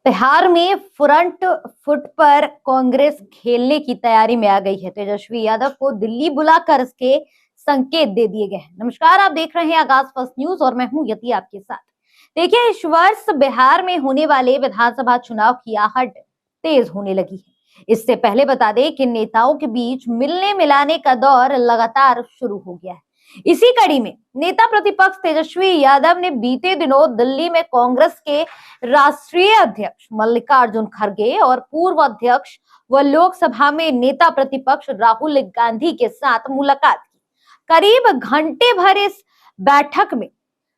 बिहार में front foot पर कांग्रेस खेलने की तैयारी में आ गई है। तेजस्वी यादव को दिल्ली बुलाकर इसके संकेत दे दिए गए हैं। नमस्कार, आप देख रहे हैं आगाज फर्स्ट न्यूज और मैं हूं यति आपके साथ। देखिए, इस वर्ष बिहार में होने वाले विधानसभा चुनाव की आहट तेज होने लगी है। इससे पहले बता दें कि नेताओं के बीच मिलने मिलाने का दौर लगातार शुरू हो गया है। इसी कड़ी में नेता प्रतिपक्ष तेजस्वी यादव ने बीते दिनों दिल्ली में कांग्रेस के राष्ट्रीय अध्यक्ष मल्लिकार्जुन खड़गे और पूर्व अध्यक्ष व लोकसभा में नेता प्रतिपक्ष राहुल गांधी के साथ मुलाकात की। करीब घंटे भर इस बैठक में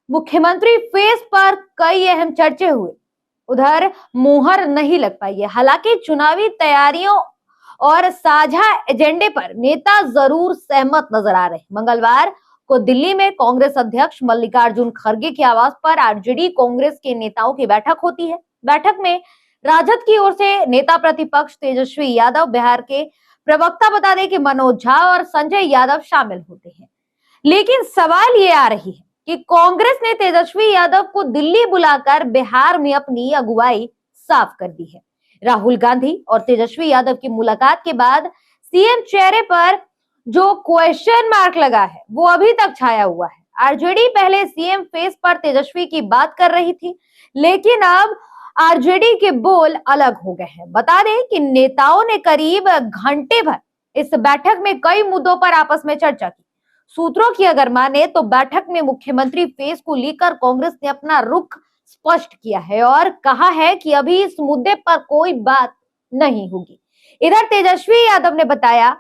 मुख्यमंत्री फेस पर कई अहम चर्चे हुए। उधर मुहर नहीं लग पाई है। हालांकि चुनावी तैयारियों और साझा एजेंडे पर नेता जरूर सहमत नजर आ रहे हैं। मंगलवार को दिल्ली में कांग्रेस अध्यक्ष मल्लिकार्जुन खड़गे के आवास पर आरजेडी कांग्रेस के नेताओं की बैठक होती है। बैठक में राजद की ओर से नेता प्रतिपक्ष तेजस्वी यादव, बिहार के प्रवक्ता बता दें कि मनोज झा और संजय यादव शामिल होते हैं। लेकिन सवाल ये आ रही है कि कांग्रेस ने तेजस्वी यादव को दिल्ली बुलाकर बिहार में अपनी अगुवाई साफ कर दी है। राहुल गांधी और तेजस्वी यादव की मुलाकात के बाद सीएम चेहरे पर जो क्वेश्चन मार्क लगा है वो अभी तक छाया हुआ है। आरजेडी पहले सीएम फेस पर तेजस्वी की बात कर रही थी, लेकिन अब आरजेडी के बोल अलग हो गए हैं। बता दें कि नेताओं ने करीब घंटे भर इस बैठक में कई मुद्दों पर आपस में चर्चा की। सूत्रों की अगर माने तो बैठक में मुख्यमंत्री फेस को लेकर कांग्रेस ने अपना रुख स्पष्ट किया है और कहा है कि अभी इस मुद्दे पर कोई बात नहीं होगी। इधर तेजस्वी यादव ने बताया,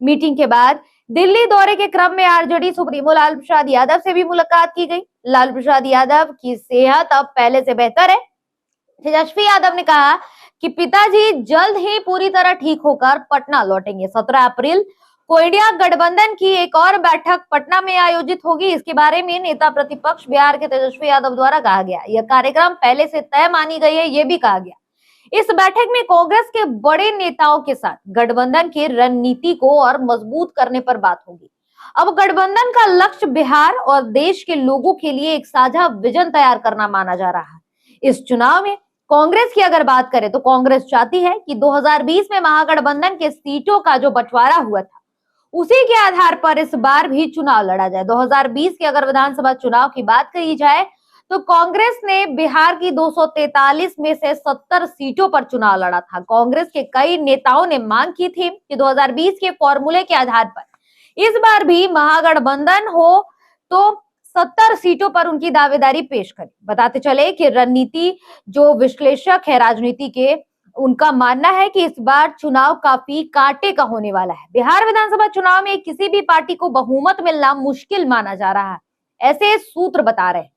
मीटिंग के बाद दिल्ली दौरे के क्रम में आरजेडी सुप्रीमो लालू प्रसाद यादव से भी मुलाकात की गई। लालू प्रसाद यादव की सेहत अब पहले से बेहतर है। तेजस्वी यादव ने कहा कि पिताजी जल्द ही पूरी तरह ठीक होकर पटना लौटेंगे। 17 अप्रैल को इंडिया गठबंधन की एक और बैठक पटना में आयोजित होगी। इसके बारे में नेता प्रतिपक्ष बिहार के तेजस्वी यादव द्वारा कहा गया। यह कार्यक्रम पहले से तय मानी गई है, यह भी कहा गया। इस बैठक में कांग्रेस के बड़े नेताओं के साथ गठबंधन की रणनीति को और मजबूत करने पर बात होगी। अब गठबंधन का लक्ष्य बिहार और देश के लोगों के लिए एक साझा विजन तैयार करना माना जा रहा है। इस चुनाव में कांग्रेस की अगर बात करें तो कांग्रेस चाहती है कि 2020 में महागठबंधन के सीटों का जो बंटवारा हुआ था उसी के आधार पर इस बार भी चुनाव लड़ा जाए। 2020 के अगर विधानसभा चुनाव की बात कही जाए तो कांग्रेस ने बिहार की 243 में से 70 सीटों पर चुनाव लड़ा था। कांग्रेस के कई नेताओं ने मांग की थी कि 2020 के फॉर्मूले के आधार पर इस बार भी महागठबंधन हो तो 70 सीटों पर उनकी दावेदारी पेश करें। बताते चले कि रणनीति जो विश्लेषक है राजनीति के, उनका मानना है कि इस बार चुनाव काफी कांटे का होने वाला है। बिहार विधानसभा चुनाव में किसी भी पार्टी को बहुमत मिलना मुश्किल माना जा रहा है, ऐसे सूत्र बता रहे हैं।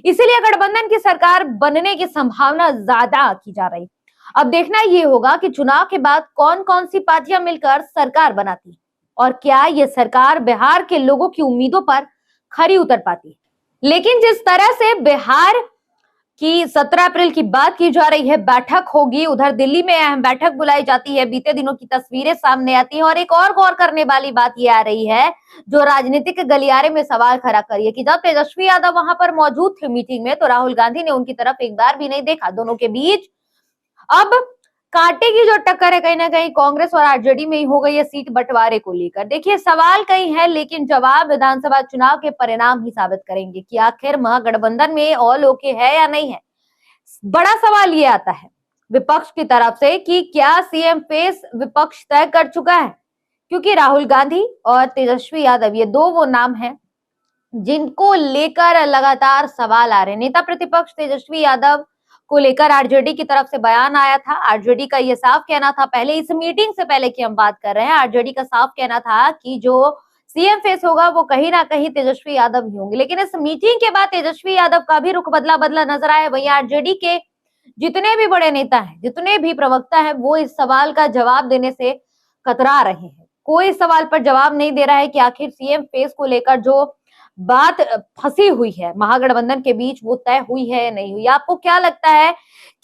इसीलिए गठबंधन की सरकार बनने की संभावना ज्यादा की जा रही। अब देखना ये होगा कि चुनाव के बाद कौन कौन सी पार्टियां मिलकर सरकार बनाती और क्या ये सरकार बिहार के लोगों की उम्मीदों पर खरी उतर पाती है। लेकिन जिस तरह से बिहार की 17 अप्रैल की बात की जा रही है, बैठक होगी, उधर दिल्ली में अहम बैठक बुलाई जाती है, बीते दिनों की तस्वीरें सामने आती हैं और एक और गौर करने वाली बात ये आ रही है जो राजनीतिक गलियारे में सवाल खड़ा करिए कि जब तेजस्वी यादव वहां पर मौजूद थे मीटिंग में तो राहुल गांधी ने उनकी तरफ एक बार भी नहीं देखा। दोनों के बीच अब कांटे की जो टक्कर है कहीं ना कहीं कांग्रेस और आरजेडी में ही हो गई है सीट बंटवारे को लेकर। देखिए, सवाल कई है लेकिन जवाब विधानसभा चुनाव के परिणाम ही साबित करेंगे कि आखिर महागठबंधन में ऑल ओके है या नहीं है। बड़ा सवाल ये आता है विपक्ष की तरफ से कि क्या सीएम फेस विपक्ष तय कर चुका है, क्योंकि राहुल गांधी और तेजस्वी यादव ये दो वो नाम हैं जिनको लेकर लगातार सवाल आ रहे हैं। नेता प्रतिपक्ष तेजस्वी यादव को लेकर आरजेडी की तरफ से बयान आया था। आरजेडी का ये साफ कहना था, पहले इस मीटिंग से पहले की हम बात कर रहे हैं, आरजेडी का साफ कहना था कि जो सीएम फेस होगा वो कहीं ना कहीं तेजस्वी यादव ही होंगे। लेकिन इस मीटिंग के बाद तेजस्वी यादव का भी रुख बदला बदला नजर आया। वहीं आरजेडी के जितने भी बड़े नेता हैं, जितने भी प्रवक्ता हैं, वो इस सवाल का जवाब देने से कतरा रहे हैं। कोई सवाल पर जवाब नहीं दे रहा है कि आखिर सीएम फेस को लेकर जो बात फंसी हुई है महागठबंधन के बीच वो तय हुई है या नहीं हुई। आपको क्या लगता है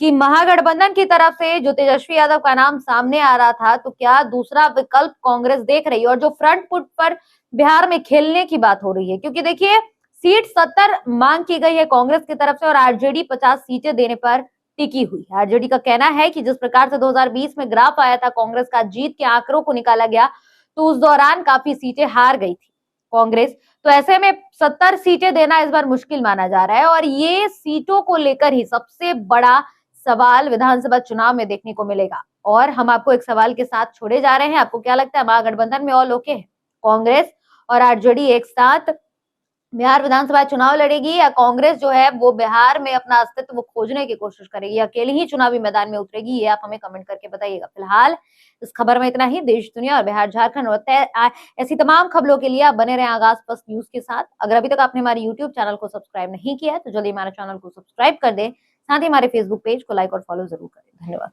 कि महागठबंधन की तरफ से जो तेजस्वी यादव का नाम सामने आ रहा था तो क्या दूसरा विकल्प कांग्रेस देख रही है? और जो फ्रंट फुट पर बिहार में खेलने की बात हो रही है, क्योंकि देखिए सीट 70 मांग की गई है कांग्रेस की तरफ से और आरजेडी 50 सीटें देने पर टिकी हुई है। आरजेडी का कहना है कि जिस प्रकार से 2020 में ग्राफ आया था कांग्रेस का, जीत के आंकड़ों को निकाला गया तो उस दौरान काफी सीटें हार गई थी कांग्रेस। तो ऐसे में 70 सीटें देना इस बार मुश्किल माना जा रहा है और ये सीटों को लेकर ही सबसे बड़ा सवाल विधानसभा चुनाव में देखने को मिलेगा। और हम आपको एक सवाल के साथ छोड़े जा रहे हैं, आपको क्या लगता है, महागठबंधन में ऑल ओके है? कांग्रेस और आरजेडी एक साथ बिहार विधानसभा चुनाव लड़ेगी या कांग्रेस जो है वो बिहार में अपना अस्तित्व खोजने की कोशिश करेगी, अकेली ही चुनावी मैदान में उतरेगी? ये आप हमें कमेंट करके बताइएगा। फिलहाल इस खबर में इतना ही। देश दुनिया और बिहार झारखंड और ऐसी तमाम खबरों के लिए आप बने रहें आगाज फर्स्ट न्यूज के साथ। अगर अभी तक आपने हमारे यूट्यूब चैनल को सब्सक्राइब नहीं किया है तो जल्दी हमारे चैनल को सब्सक्राइब कर दें, साथ ही हमारे फेसबुक पेज को लाइक और फॉलो जरूर करें। धन्यवाद।